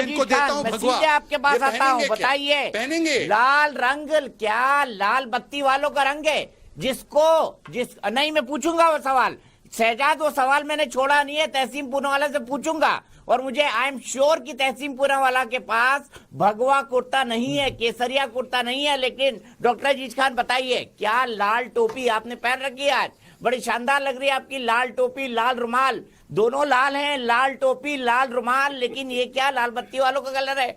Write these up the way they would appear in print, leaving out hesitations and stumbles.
इनको देता हूँ भगवा। सीधे आपके पास आता हूँ, बताइए पहनेंगे? लाल रंग क्या लाल बत्ती वालों का रंग है? नहीं, मैं पूछूंगा वो सवाल शहजाद, वो सवाल मैंने छोड़ा नहीं है, तहसीम पूनावाला से पूछूंगा। और मुझे आई एम श्योर कि तहसीम पूनावाला के पास भगवा कुर्ता नहीं है, केसरिया कुर्ता नहीं है। लेकिन डॉक्टर अजीज खान बताइए, क्या लाल टोपी आपने पहन रखी है? आज बड़ी शानदार लग रही है आपकी लाल टोपी, लाल रुमाल, दोनों लाल हैं, लाल टोपी लाल रुमाल। लेकिन ये क्या लाल बत्ती वालों का कलर है?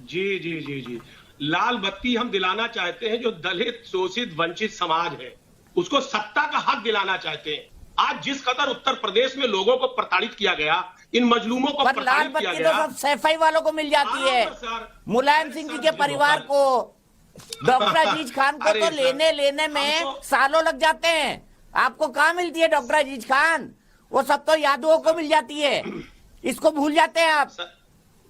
जी जी जी जी, लाल बत्ती हम दिलाना चाहते हैं जो दलित, शोषित, वंचित समाज है, उसको सत्ता का हक दिलाना चाहते हैं। आज जिस कदर उत्तर प्रदेश में लोगों को प्रताड़ित किया गया, इन मजलूमों को लाल बत्ती तो सब सैफई वालों को मिल जाती है, मुलायम सिंह जी के परिवार को, डॉक्टर अजीज खान को तो लेने में सालों लग जाते हैं। आपको कहाँ मिलती है डॉक्टर अजीज खान? वो सब तो यादवों को मिल जाती है, इसको भूल जाते हैं आप।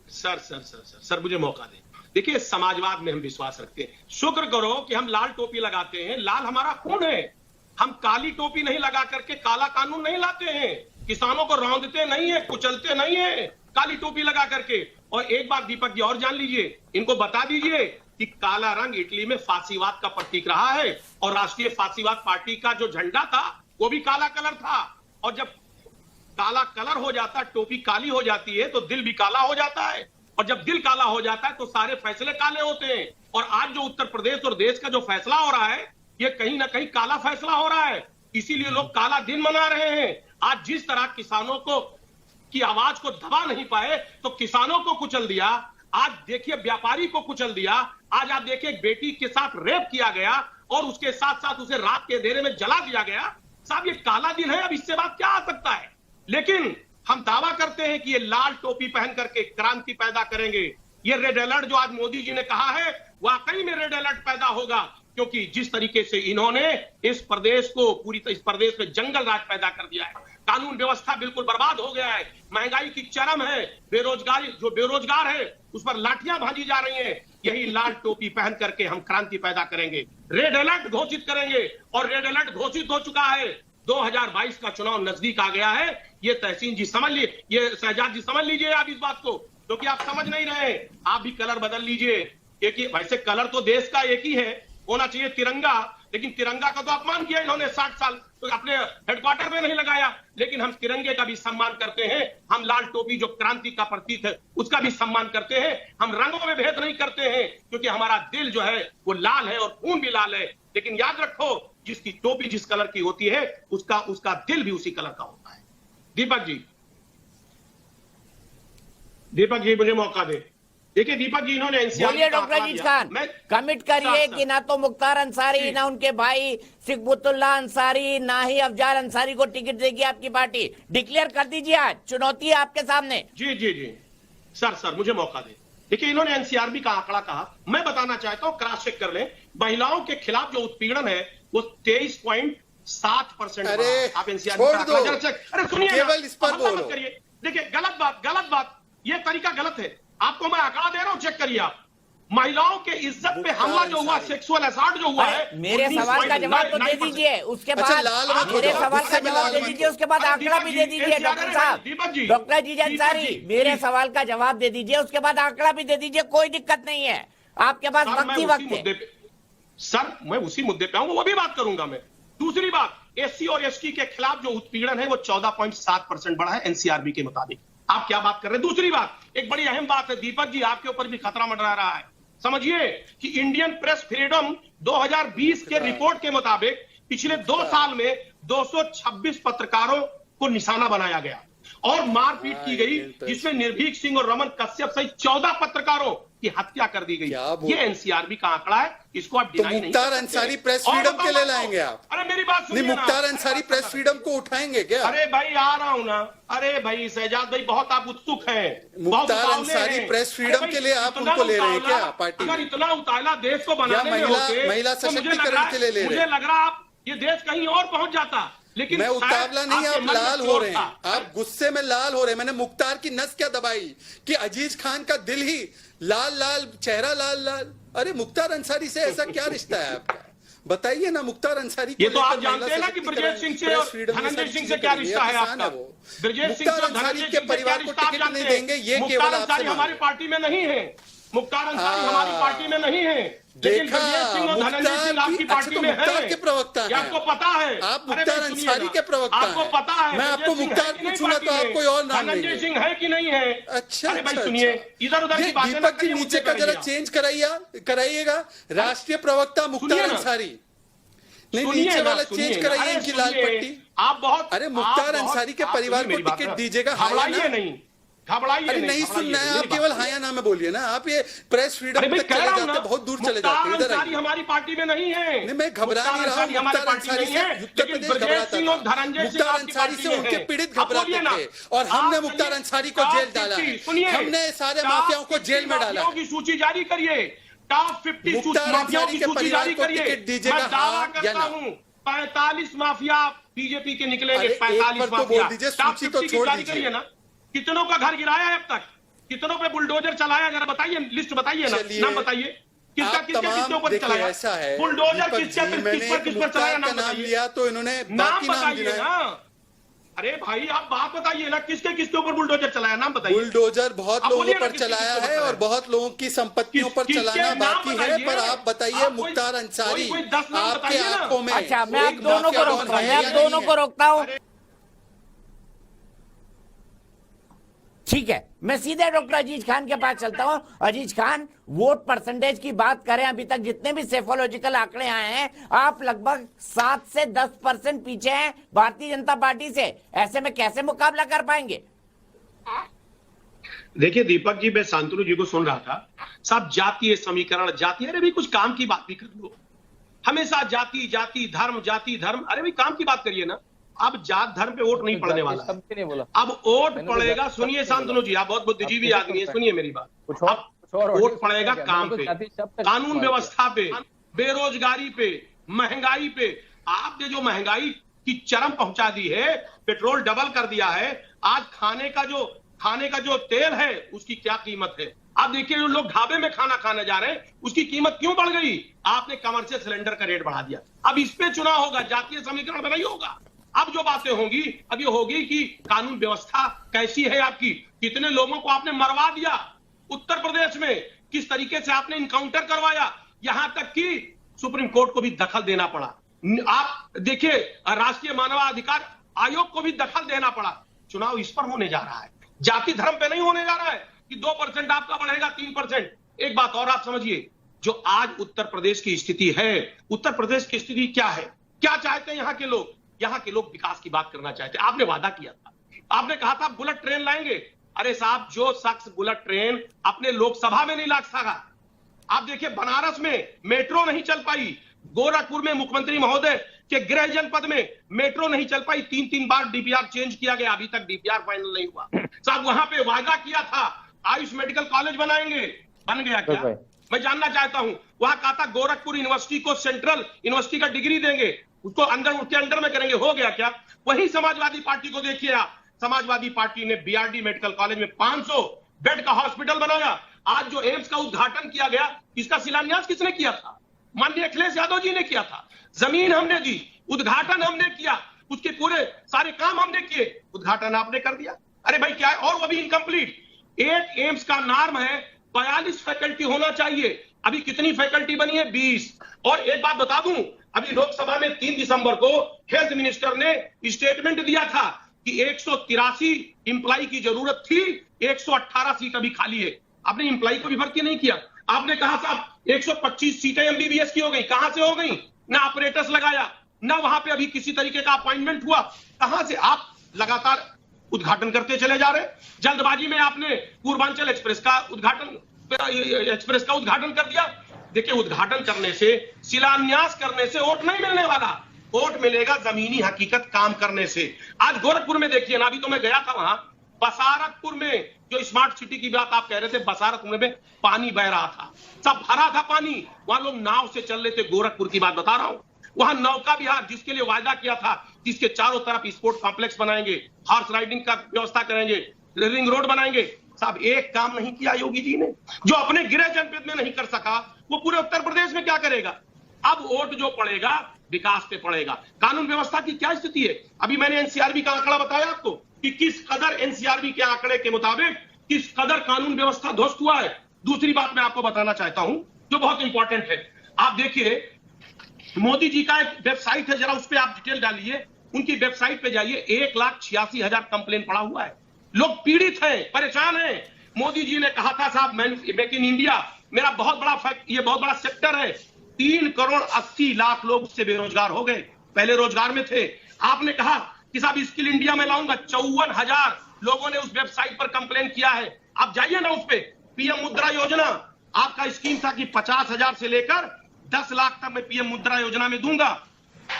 सर मुझे मौका दें। देखिए, समाजवाद में हम विश्वास रखते हैं। शुक्र करो कि हम लाल टोपी लगाते हैं, लाल हमारा खून है। हम काली टोपी नहीं लगा करके काला कानून नहीं लाते हैं, किसानों को रौंदते नहीं है, कुचलते नहीं है काली टोपी लगा करके। और एक बात दीपक जी और जान लीजिए, इनको बता दीजिए कि काला रंग इटली में फासीवाद का प्रतीक रहा है, और राष्ट्रीय फासीवाद पार्टी का जो झंडा था वो भी काला कलर था। और जब काला कलर हो जाता, टोपी काली हो जाती है, तो दिल भी काला हो जाता है, और जब दिल काला हो जाता है तो सारे फैसले काले होते हैं। और आज जो उत्तर प्रदेश और देश का जो फैसला हो रहा है, ये कहीं ना कहीं काला फैसला हो रहा है, इसीलिए लोग काला दिन मना रहे हैं। आज जिस तरह किसानों को की आवाज को दबा नहीं पाए तो किसानों को कुचल दिया, आज देखिए व्यापारी को कुचल दिया, आज आप देखिए एक बेटी के साथ रेप किया गया और उसके साथ साथ उसे रात के अंधेरे में जला दिया गया। साहब, ये काला दिन है, अब इससे बात क्या आ सकता है? लेकिन हम दावा करते हैं कि ये लाल टोपी पहन करके क्रांति पैदा करेंगे। ये रेड अलर्ट जो आज मोदी जी ने कहा है, वाकई में रेड अलर्ट पैदा होगा, क्योंकि जिस तरीके से इन्होंने इस प्रदेश को इस प्रदेश में जंगल राज पैदा कर दिया है, कानून व्यवस्था बिल्कुल बर्बाद हो गया है, महंगाई की चरम है, बेरोजगारी, जो बेरोजगार है उस पर लाठियां भांजी जा रही हैं। यही लाल टोपी पहन करके हम क्रांति पैदा करेंगे, रेड अलर्ट घोषित करेंगे। और रेड अलर्ट घोषित हो चुका है, 2022 का चुनाव नजदीक आ गया है। ये तहसीन जी समझ लीजिए, ये शहजाद जी समझ लीजिए आप इस बात को, क्योंकि आप समझ नहीं रहे। आप भी कलर बदल लीजिए। एक ही, वैसे कलर तो देश का एक ही है, होना चाहिए तिरंगा, लेकिन तिरंगा का तो अपमान किया इन्होंने 60 साल, तो अपने हेडक्वार्टर में नहीं लगाया। लेकिन हम तिरंगे का भी सम्मान करते हैं, हम लाल टोपी जो क्रांति का प्रतीक है उसका भी सम्मान करते हैं। हम रंगों में भेद नहीं करते हैं, क्योंकि हमारा दिल जो है वो लाल है और खून भी लाल है। लेकिन याद रखो, जिसकी टोपी जिस कलर की होती है उसका दिल भी उसी कलर का होता है। दीपक जी मुझे मौका दे। देखिए दीपक जी, इन्होंने बोलिए डॉक्टर अजीज खान, कमिट करिए कि ना तो मुख्तार अंसारी, ना उनके भाई सिकबुतुल्लाह अंसारी, ना ही अफजाल अंसारी को टिकट देगी आपकी पार्टी। डिक्लेयर कर दीजिए, आज चुनौती है आपके सामने। जी जी जी सर मुझे मौका दे। देखिए, इन्होंने एनसीआरबी का आंकड़ा कहा, मैं बताना चाहता हूं, क्रॉस चेक कर लें। महिलाओं के खिलाफ जो उत्पीड़न है वो 23.7%। आप एनसीआरबी का आंकड़ा जरा चेक, अरे सुनिए, केवल इस पर बोलो। करिए। देखिए, गलत बात, ये तरीका गलत है। आपको मैं आंकड़ा दे रहा हूं, चेक करिए आप। महिलाओं के इज्जत पे हमला जो हुआ, सेक्सुअल असॉल्ट जो हुआ है, मेरे सवाल का जवाब तो दे दीजिए, उसके बाद मेरे सवाल का जवाब दे दीजिए, उसके बाद आंकड़ा भी दे दीजिए डॉक्टर साहब। डॉक्टर अजीज अंसारी, मेरे सवाल का जवाब दे दीजिए, उसके बाद आंकड़ा भी दे दीजिए, कोई दिक्कत नहीं है, आपके पास वक्त ही वक्त है। सर, मैं उसी मुद्दे पे आऊंगा, वो भी बात करूंगा मैं। दूसरी बात, एससी और एसटी के खिलाफ जो उत्पीड़न है वो 14.7% बढ़ा है एनसीआरबी के मुताबिक। आप क्या बात कर रहे हैं? दूसरी बात, एक बड़ी अहम बात है दीपक जी, आपके ऊपर भी खतरा मंडरा रहा है। समझिए कि इंडियन प्रेस फ्रीडम 2020 के रिपोर्ट के मुताबिक पिछले 2 साल में 226 पत्रकारों को निशाना बनाया गया और मारपीट की गई, जिसमें निर्भीक सिंह और रमन कश्यप सहित 14 पत्रकारों की हत्या कर दी गई। ये एनसीआरबी का आंकड़ा है, इसको आप डिनाई नहीं कर सकते। मुख्तार अंसारी प्रेस फ्रीडम के लिए लाएंगे आप? अरे मेरी बात सुनिए, मुख्तार अंसारी प्रेस फ्रीडम को उठाएंगे क्या? अरे भाई आ रहा हूं ना। अरे भाई शहजाद भाई, बहुत आप उत्सुक हैं। मुख्तार अंसारी प्रेस फ्रीडम के लिए आप उनको ले रहे हैं क्या पार्टी में? अगर इतना उतावला देश को बनाने में होते, महिला सशक्तिकरण के लिए ले रहे हैं? मुझे लग रहा आप ये देश कहीं और पहुंच जाता। लेकिन मैं उतावला नहीं, आप लाल हो रहे हैं, आप गुस्से में लाल हो रहे हैं। मैंने मुख्तार की नस क्या दबाई कि अजीज खान का दिल ही लाल, चेहरा लाल। अरे मुख्तार अंसारी से ऐसा क्या रिश्ता है आपका? बताइए ना मुख्तार अंसारी ये तो आप जानते हैं ना कि ब्रजेश सिंह से और धनंजय सिंह से क्या रिश्ता है आपका? ब्रजेश सिंह और धनंजय सिंह से क्या रिश्ता आप जानते हैं? मुख्तार अंसारी हमारी पार्टी में नहीं है, मुख्तार अंसारी हमारी पार्टी में नहीं है, लेकिन ब्रजेश सिंह और धनंजय सिंह आपकी पार्टी में है। के प्रवक्ता हैं, आपको पता है? आप मुख्तार अंसारी के प्रवक्ता हैं, आपको पता है? मैं आपको मुख्तार पूछूंगा तो आप कोई और नाम लेंगे। धनंजय सिंह है कि नहीं है? अच्छा अरे भाई सुनिए, इधर उधर की बातें दीपक जी नीचे का जरा चेंज कराइएगा, राष्ट्रीय प्रवक्ता मुख्तार अंसारी, नहीं नीचे वाला चेंज कराइए इनकी लाल पट्टी। आप बहुत, अरे मुख्तार अंसारी के परिवार को टिकट दीजिएगा, घबराइए नहीं, घबराइए अरे नहीं सुनना है, आप केवल हाँ या ना में बोलिए ना, आप ये प्रेस फ्रीडम तक चले जाते हैं, बहुत दूर चले जाते हैं। इधर आइए, हमारी पार्टी में नहीं है। नहीं मैं घबरा नहीं रहा हूँ, मुख्तार अंसारी से उत्तर प्रदेश घबराता था, मुख्तार अंसारी से उनके पीड़ित घबराते थे और हमने मुख्तार अंसारी को जेल डाला है, हमने सारे माफियाओं को जेल में डाला है। सूची जारी करिए, टॉप 50 माफियाओं की सूची जारी करिए। मैं दावा करता हूँ 45 माफिया बीजेपी के निकलेंगे, 45 माफिया। टॉप 50 की जारी करिए ना। कितनों का घर गिराया है अब तक, कितनों पे बुलडोजर चलाया, जरा बताइए, लिस्ट बताइए ना, नाम बताइए, किसका किसके ऊपर चलाया? ऐसा है बुलडोजर किस पर चलाया, नाम नाम लिया तो इन्होंने नाम बताइए ना। अरे भाई आप बात बताइए ना, किसके ऊपर बुलडोजर चलाया, नाम बताइए। बुलडोजर बहुत लोगों पर चलाया है और बहुत लोगों की संपत्तियों पर चलाना बाकी है, पर आप बताइए मुख्तार अंसारी आपके आंखों में। अच्छा मैं आप दोनों को रोकता हूँ, मैं आप दोनों को रोकता हूँ, ठीक है। मैं सीधे डॉक्टर अजीज खान के पास चलता हूं। अजीज खान, वोट परसेंटेज की बात करें, अभी तक जितने भी सेफोलॉजिकल आंकड़े आए हैं, आप लगभग 7 से 10% पीछे हैं भारतीय जनता पार्टी से। ऐसे में कैसे मुकाबला कर पाएंगे? देखिए दीपक जी, मैं शांतनु जी को सुन रहा था, सब जातीय समीकरण, जाति, अरे भाई कुछ काम की बात भी कर लो। हमेशा जाति जाति धर्म, जाति धर्म, अरे भाई काम की बात करिए ना। अब जात धर्म पे वोट नहीं पड़ने वाला, अब वोट पड़ेगा, सुनिए शांतनु जी, आप बहुत बुद्धिजीवी आदमी है, सुनिए मेरी बात, अब वोट पड़ेगा काम पे, कानून व्यवस्था पे, बेरोजगारी पे, महंगाई पे। आपने जो महंगाई की चरम पहुंचा दी है, पेट्रोल डबल कर दिया है, आज खाने का जो तेल है उसकी क्या कीमत है। आप देखिए जो लोग ढाबे में खाना खाने जा रहे हैं, उसकी कीमत क्यों बढ़ गई? आपने कमर्शियल सिलेंडर का रेट बढ़ा दिया। अब इस पे चुनाव होगा, जातीय समीकरण में नहीं होगा। अब जो बातें होंगी, अब ये होगी कि कानून व्यवस्था कैसी है आपकी, कितने लोगों को आपने मरवा दिया उत्तर प्रदेश में, किस तरीके से आपने इनकाउंटर करवाया, यहां तक कि सुप्रीम कोर्ट को भी दखल देना पड़ा। आप देखिए राष्ट्रीय मानवाधिकार आयोग को भी दखल देना पड़ा। चुनाव इस पर होने जा रहा है, जाति धर्म पे नहीं होने जा रहा है कि 2% आपका बढ़ेगा 3%। एक बात और आप समझिए, जो आज उत्तर प्रदेश की स्थिति है, उत्तर प्रदेश की स्थिति क्या है, क्या चाहते हैं यहाँ के लोग? यहाँ के लोग विकास की बात करना चाहते हैं। आपने वादा किया था, आपने कहा था बुलेट ट्रेन लाएंगे। अरे साहब, जो शख्स बुलेट ट्रेन अपने लोकसभा में नहीं ला सका, आप देखिए बनारस में मेट्रो नहीं चल पाई, गोरखपुर में मुख्यमंत्री महोदय के गृह जनपद में मेट्रो नहीं चल पाई, 3 बार डीपीआर चेंज किया गया, अभी तक डीपीआर फाइनल नहीं हुआ। साहब वहां पे वादा किया था आयुष मेडिकल कॉलेज बनाएंगे, बन गया क्या? मैं जानना चाहता हूं। वहां कहा था गोरखपुर यूनिवर्सिटी को सेंट्रल यूनिवर्सिटी का डिग्री देंगे, उसको उसके अंडर में करेंगे, हो गया क्या? वही समाजवादी पार्टी को देखिए आप, समाजवादी पार्टी ने बीआरडी मेडिकल कॉलेज में 500 बेड का हॉस्पिटल बनाया। आज जो एम्स का उद्घाटन किया गया, इसका शिलान्यास किसने किया था? माननीय अखिलेश यादव जी ने किया था। जमीन हमने दी, उद्घाटन हमने किया, उसके पूरे सारे काम हमने किए, उद्घाटन आपने कर दिया। अरे भाई क्या है? और वो भी इनकम्प्लीट। एक एम्स का नार्म है 42 फैकल्टी होना चाहिए, अभी कितनी फैकल्टी बनी है? 20। और एक बात बता दूं, अभी लोकसभा में 3 दिसंबर को हेल्थ मिनिस्टर ने स्टेटमेंट दिया था कि 183 इंप्लाई की जरूरत थी, 118 सीट अभी खाली है। आपने इंप्लाई को भी भर्ती नहीं किया। आपने कहा साहब 125 सीटें एमबीबीएस की हो गई, कहां से हो गई? ना ऑपरेटर्स लगाया, ना वहां पे अभी किसी तरीके का अपॉइंटमेंट हुआ, कहां से? आप लगातार उद्घाटन करते चले जा रहे। जल्दबाजी में आपने पूर्वांचल एक्सप्रेस का उद्घाटन कर दिया। देखिए, उद्घाटन करने से, शिलान्यास करने से वोट नहीं मिलने वाला, वोट मिलेगा जमीनी हकीकत काम करने से। आज गोरखपुर में देखिए ना, अभी तो मैं गया था वहां, बसारतपुर में जो स्मार्ट सिटी की बात आप कह रहे थे, बसारतपुर में पानी बह रहा था, सब भरा था पानी, वहां लोग नाव से चल रहे थे। गोरखपुर की बात बता रहा हूं, वहां नौका विहार जिसके लिए वायदा किया था, जिसके चारों तरफ स्पोर्ट कॉम्प्लेक्स बनाएंगे, हॉर्स राइडिंग का व्यवस्था करेंगे, रिंग रोड बनाएंगे, साहब एक काम नहीं किया योगी जी ने। जो अपने गृह जनपद में नहीं कर सका, वो पूरे उत्तर प्रदेश में क्या करेगा? अब वोट जो पड़ेगा विकास पे पड़ेगा। कानून व्यवस्था की क्या स्थिति है? अभी मैंने एनसीआरबी का आंकड़ा बताया आपको कि किस कदर एनसीआरबी के आंकड़े के मुताबिक किस कदर कानून व्यवस्था ध्वस्त हुआ है। दूसरी बात मैं आपको बताना चाहता हूं जो बहुत इंपॉर्टेंट है। आप देखिए मोदी जी का एक वेबसाइट है, जरा उस पर आप डिटेल डालिए। उनकी वेबसाइट पे जाइए, 1,86,000 कंप्लेन पड़ा हुआ है। लोग पीड़ित हैं, परेशान हैं। मोदी जी ने कहा था साहब मेक इन इंडिया मेरा बहुत बड़ा ये बहुत बड़ा सेक्टर है। 3,80,00,000 लोग उससे बेरोजगार हो गए, पहले रोजगार में थे। आपने कहा कि साहब स्किल इंडिया में लाऊंगा, 54,000 लोगों ने उस वेबसाइट पर कंप्लेन किया है। आप जाइए ना उस पे। पीएम मुद्रा योजना आपका स्कीम था कि 50,000 से लेकर 10 लाख तक मैं पीएम मुद्रा योजना में दूंगा।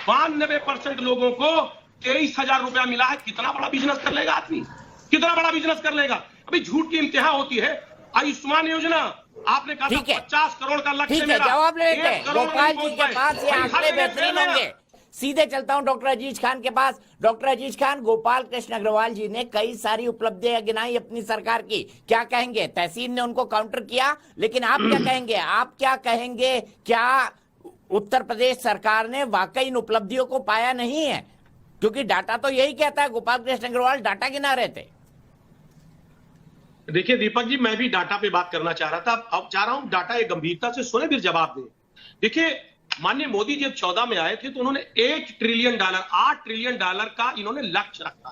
92% लोगों को 23,000 रुपया मिला है। कितना बड़ा बिजनेस कर लेगा आदमी, कितना बड़ा बिजनेस कर लेगा। अभी झूठ की इंतहा होती है। आयुष्मान योजना आपने कहा 50 करोड़ का लक्ष्य ठीक है, जवाब ले लेते हैं। गोपाल जी के पास ये आंकड़े बेहतरीन होंगे। सीधे चलता हूं डॉक्टर अजीज खान के पास। डॉक्टर अजीज खान, गोपाल कृष्ण अग्रवाल जी ने कई सारी उपलब्धियां गिनाई अपनी सरकार की, क्या कहेंगे? तहसीन ने उनको काउंटर किया, लेकिन आप क्या कहेंगे? आप क्या कहेंगे? क्या उत्तर प्रदेश सरकार ने वाकई इन उपलब्धियों को पाया नहीं है? क्योंकि डाटा तो यही कहता है। गोपाल कृष्ण अग्रवाल डाटा गिना रहे थे। देखिए दीपक जी, मैं भी डाटा पे बात करना चाह रहा था। अब चाह रहा हूं डाटा एक गंभीरता से सुने फिर जवाब दें। देखिए माननीय मोदी जी जब 14 में आए थे तो उन्होंने $1 ट्रिलियन, $8 ट्रिलियन का इन्होंने लक्ष्य रखा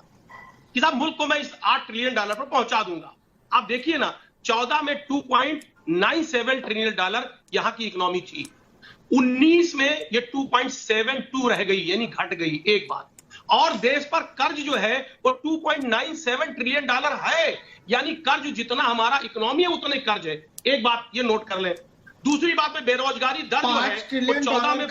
कि साहब मुल्क को मैं इस $8 ट्रिलियन पर पहुंचा दूंगा। आप देखिए ना, 14 में $2.97 ट्रिलियन यहां की इकोनॉमी थी। 19 में ये 2.72 रह गई, यानी घट गई एक बात। और देश पर कर्ज जो है वो $2.97 ट्रिलियन है, यानी कर्ज जितना हमारा इकोनॉमी है उतने कर्ज है। एक बात ये नोट कर लें। दूसरी बात में बेरोजगारी दर जो है वो 14 में